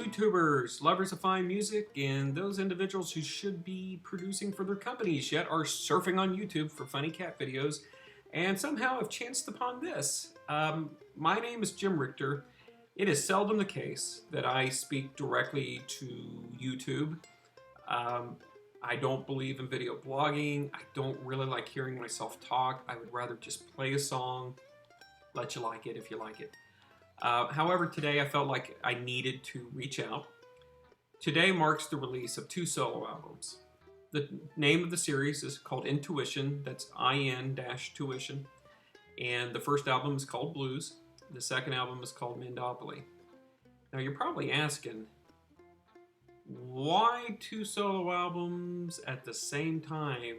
YouTubers, lovers of fine music, and those individuals who should be producing for their companies yet are surfing on YouTube for funny cat videos and somehow have chanced upon this. My name is Jim Richter. It is seldom the case that I speak directly to YouTube. I don't believe in video blogging. I don't really like hearing myself talk. I would rather just play a song, let you like it if you like it. However, today I felt like I needed to reach out. Today marks the release of 2 solo albums. The name of the series is called Intuition, that's IN-Tuition. And the first album is called Blues. The second album is called Mandopoly. Now you're probably asking, why 2 solo albums at the same time?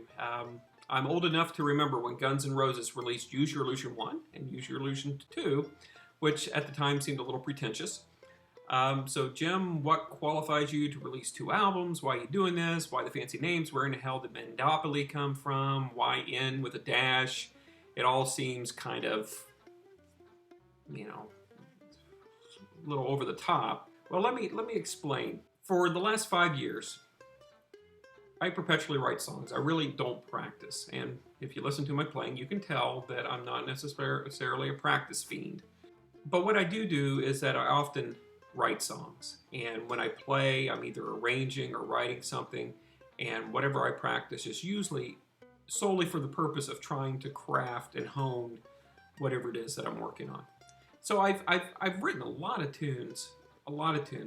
I'm old enough to remember when Guns N' Roses released Use Your Illusion 1 and Use Your Illusion 2, which at the time seemed a little pretentious. So Jim, what qualifies you to release 2 albums? Why are you doing this? Why the fancy names? Where in the hell did Mandopoly come from? Why N with a dash? It all seems kind of, a little over the top. Well, let me explain. For the last 5 years, I perpetually write songs. I really don't practice. And if you listen to my playing, you can tell that I'm not necessarily a practice fiend. But what I do is that I often write songs. And when I play, I'm either arranging or writing something. And whatever I practice is usually solely for the purpose of trying to craft and hone whatever it is that I'm working on. So I've written a lot of tunes.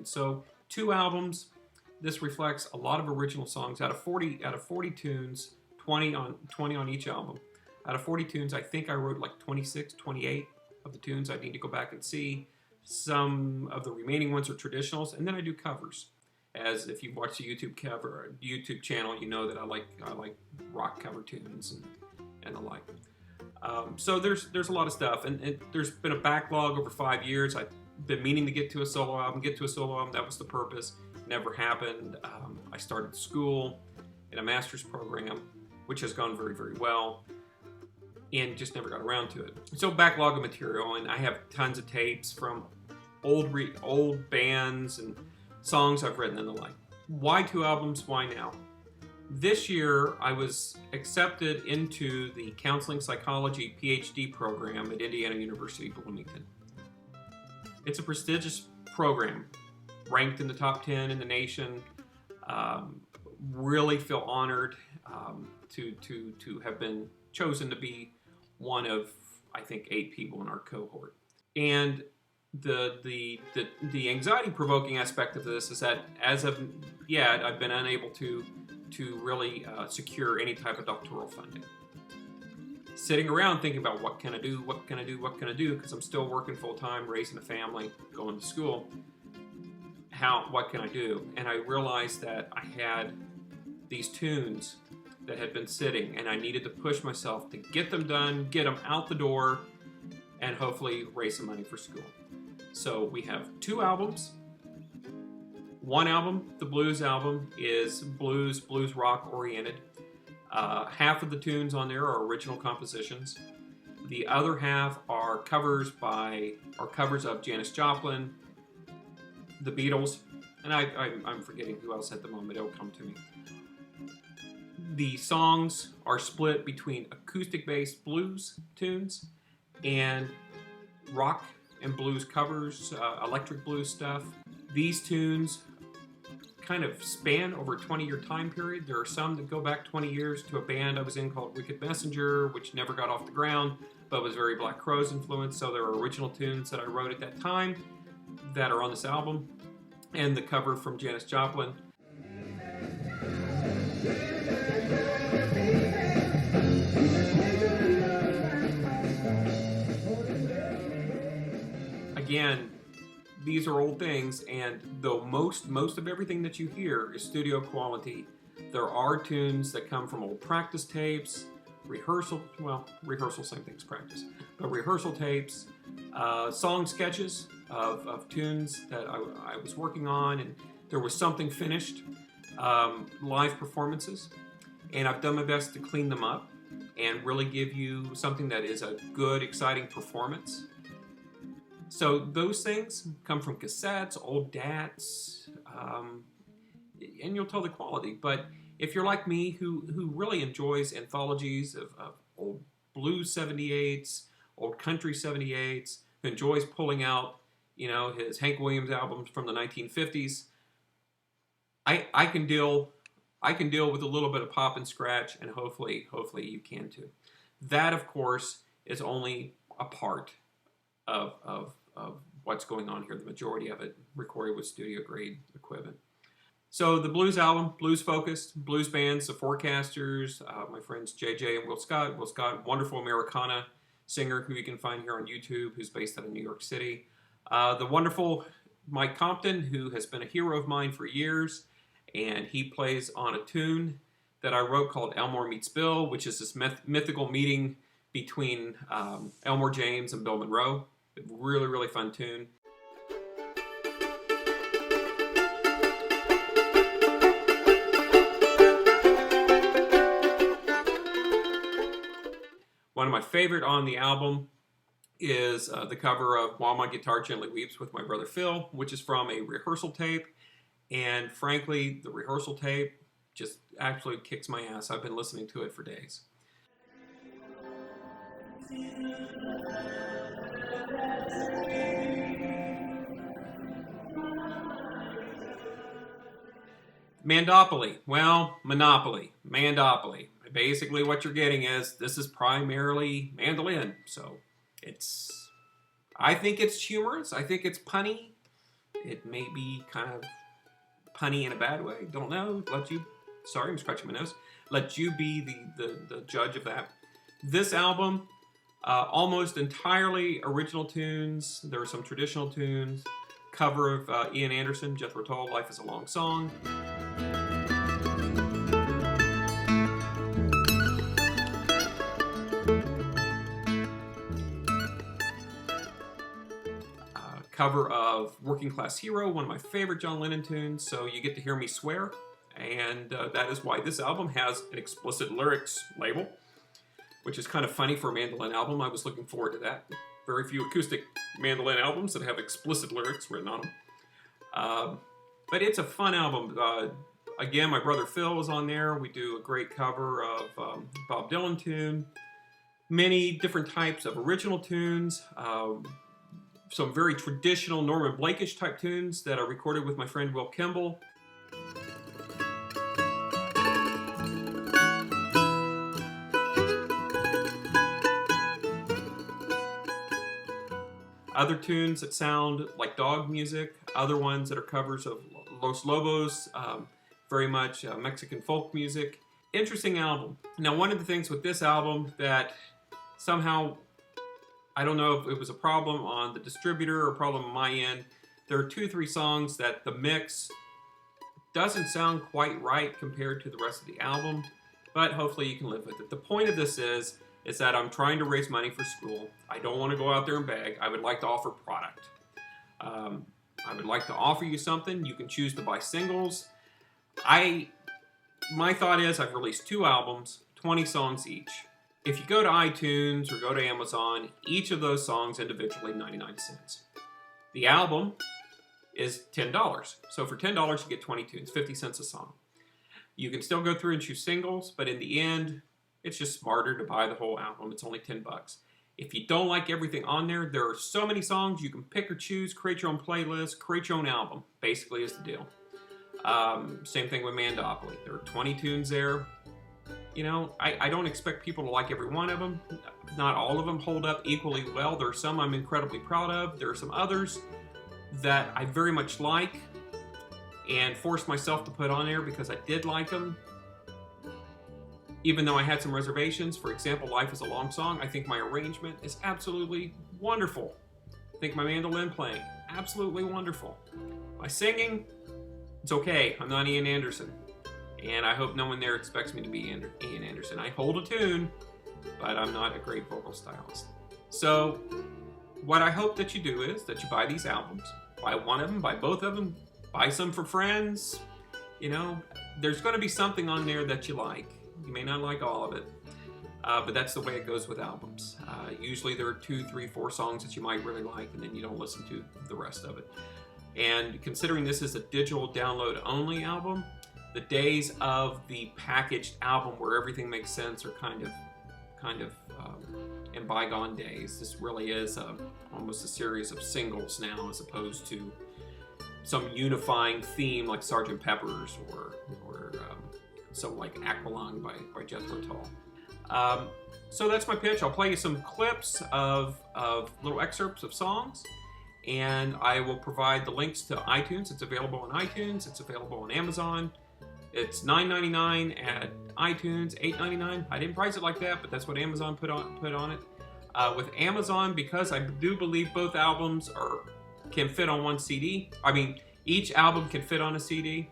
So 2 albums. This reflects a lot of original songs. Out of 40 tunes, 20 on each album. Out of 40 tunes, I think I wrote like 26, 28 of the tunes. I need to go back and see. Some of the remaining ones are traditionals, and then I do covers. As if you've watched the YouTube channel, you know that I like rock cover tunes and the like. So there's a lot of stuff, and there's been a backlog over 5 years. I've been meaning to get to a solo album. That was the purpose. Never happened. I started school in a master's program, which has gone very, very well, and just never got around to it. So backlog of material, and I have tons of tapes from old bands and songs I've written and the like. Why 2 albums? Why now? This year, I was accepted into the Counseling Psychology PhD program at Indiana University Bloomington. It's a prestigious program, ranked in the top 10 in the nation. Really feel honored to have been chosen to be one of, I think, 8 people in our cohort. And the anxiety-provoking aspect of this is that as of yet, I've been unable to really secure any type of doctoral funding. Sitting around thinking about what can I do, because I'm still working full-time, raising a family, going to school. What can I do? And I realized that I had these tunes that had been sitting, and I needed to push myself to get them done, get them out the door, and hopefully raise some money for school. So we have 2 albums. One album, the blues album, is blues rock oriented. Half of the tunes on there are original compositions. The other half are covers of Janis Joplin, the Beatles, and I'm forgetting who else at the moment. It'll come to me. The songs are split between acoustic-based blues tunes and rock and blues covers, electric blues stuff. These tunes kind of span over a 20-year time period. There are some that go back 20 years to a band I was in called Wicked Messenger, which never got off the ground, but was very Black Crowes influenced. So there are original tunes that I wrote at that time that are on this album, and the cover from Janis Joplin. Again, these are old things, and though most of everything that you hear is studio quality, there are tunes that come from old practice tapes, rehearsal, same thing as practice, but rehearsal tapes, song sketches of tunes that I was working on, and there was something finished, live performances, and I've done my best to clean them up and really give you something that is a good, exciting performance. So those things come from cassettes, old DATs, and you'll tell the quality. But if you're like me, who really enjoys anthologies of old blues 78s, old country 78s, who enjoys pulling out, his Hank Williams albums from the 1950s, I can deal with a little bit of pop and scratch, and hopefully you can too. That, of course, is only a part of what's going on here. The majority of it recorded with studio grade equipment. So the blues album, blues focused, blues bands, the Forecasters, my friends JJ and Will Scott. Will Scott, wonderful Americana singer who you can find here on YouTube, who's based out of New York City. The wonderful Mike Compton, who has been a hero of mine for years, and he plays on a tune that I wrote called Elmore Meets Bill, which is this mythical meeting between Elmore James and Bill Monroe. A really, really fun tune. One of my favorite on the album is the cover of While My Guitar Gently Weeps with my brother Phil, which is from a rehearsal tape. And frankly, the rehearsal tape just absolutely kicks my ass. I've been listening to it for days. Mandopoly. Well, Monopoly. Mandopoly. Basically what you're getting is this is primarily mandolin. So I think it's humorous. I think it's punny. It may be kind of punny in a bad way. Don't know. Sorry, I'm scratching my nose. Let you be the judge of that. This album, almost entirely original tunes. There are some traditional tunes. Cover of Ian Anderson, Jethro Tull, Life is a Long Song. Cover of Working Class Hero, one of my favorite John Lennon tunes, so you get to hear me swear, and that is why this album has an explicit lyrics label, which is kind of funny for a mandolin album. I was looking forward to that. Very few acoustic mandolin albums that have explicit lyrics written on them. But it's a fun album. Again, my brother Phil was on there. We do a great cover of Bob Dylan tune. Many different types of original tunes. Some very traditional Norman Blake-ish type tunes that are recorded with my friend Will Kimball. Other tunes that sound like dog music, other ones that are covers of Los Lobos, very much Mexican folk music. Interesting album. Now, one of the things with this album that somehow, I don't know if it was a problem on the distributor or a problem on my end, there are 2 or 3 songs that the mix doesn't sound quite right compared to the rest of the album, but hopefully you can live with it. The point of this is that I'm trying to raise money for school. I don't want to go out there and beg. I would like to offer product. I would like to offer you something. You can choose to buy singles. My thought is I've released 2 albums, 20 songs each. If you go to iTunes or go to Amazon, each of those songs individually 99 cents. The album is $10. So for $10 you get 20 tunes, 50 cents a song. You can still go through and choose singles, but in the end, it's just smarter to buy the whole album. It's only $10. If you don't like everything on there, there are so many songs you can pick or choose, create your own playlist, create your own album, basically is the deal. Same thing with Mandopoly. There are 20 tunes there. I don't expect people to like every one of them. Not all of them hold up equally well. There are some I'm incredibly proud of. There are some others that I very much like and forced myself to put on there because I did like them. Even though I had some reservations. For example, Life is a Long Song. I think my arrangement is absolutely wonderful. I think my mandolin playing, absolutely wonderful. My singing, it's okay. I'm not Ian Anderson. And I hope no one there expects me to be Ian Anderson. I hold a tune, but I'm not a great vocal stylist. So what I hope that you do is that you buy these albums. Buy one of them, buy both of them, buy some for friends. There's going to be something on there that you like. You may not like all of it. But that's the way it goes with albums. Usually there are 2, 3, 4 songs that you might really like, and then you don't listen to the rest of it. And considering this is a digital download only album, the days of the packaged album where everything makes sense are kind of in bygone days. This really is almost a series of singles now, as opposed to some unifying theme like Sgt. Pepper's or something like Aqualung by Jethro Tull. So that's my pitch. I'll play you some clips of little excerpts of songs, and I will provide the links to iTunes. It's available on iTunes. It's available on Amazon. It's $9.99 at iTunes, $8.99. I didn't price it like that, but that's what Amazon put on it. With Amazon, because I do believe both albums can fit on one CD. I mean, each album can fit on a CD.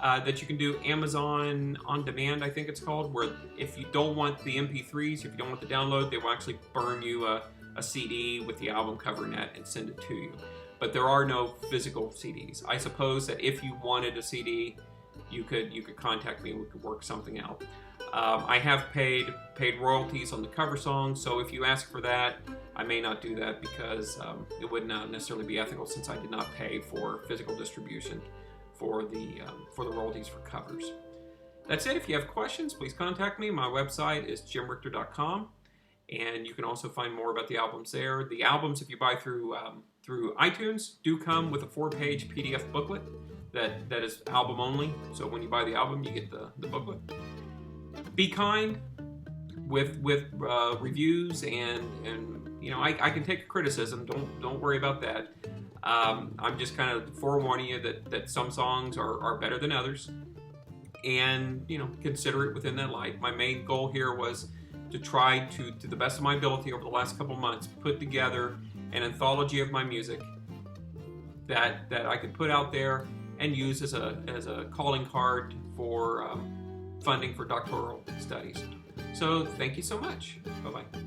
That you can do Amazon on demand, I think it's called, where if you don't want the MP3s, if you don't want the download, they will actually burn you a CD with the album cover in it and send it to you. But there are no physical CDs. I suppose that if you wanted a CD, you could contact me and we could work something out. I have paid royalties on the cover song, so if you ask for that, I may not do that because it would not necessarily be ethical, since I did not pay for physical distribution for the royalties for covers. That's it. If you have questions, please contact me. My website is jimrichter.com, and you can also find more about the albums there. The albums, if you buy through iTunes, do come with a 4-page PDF booklet that is album only. So when you buy the album, you get the booklet. Be kind with reviews, and you know, I can take criticism. Don't worry about that. I'm just kind of forewarning you that some songs are better than others, and you know, consider it within that light. My main goal here was to try to the best of my ability over the last couple months, put together an anthology of my music that I could put out there and use as a calling card for funding for doctoral studies. So thank you so much. Bye-bye.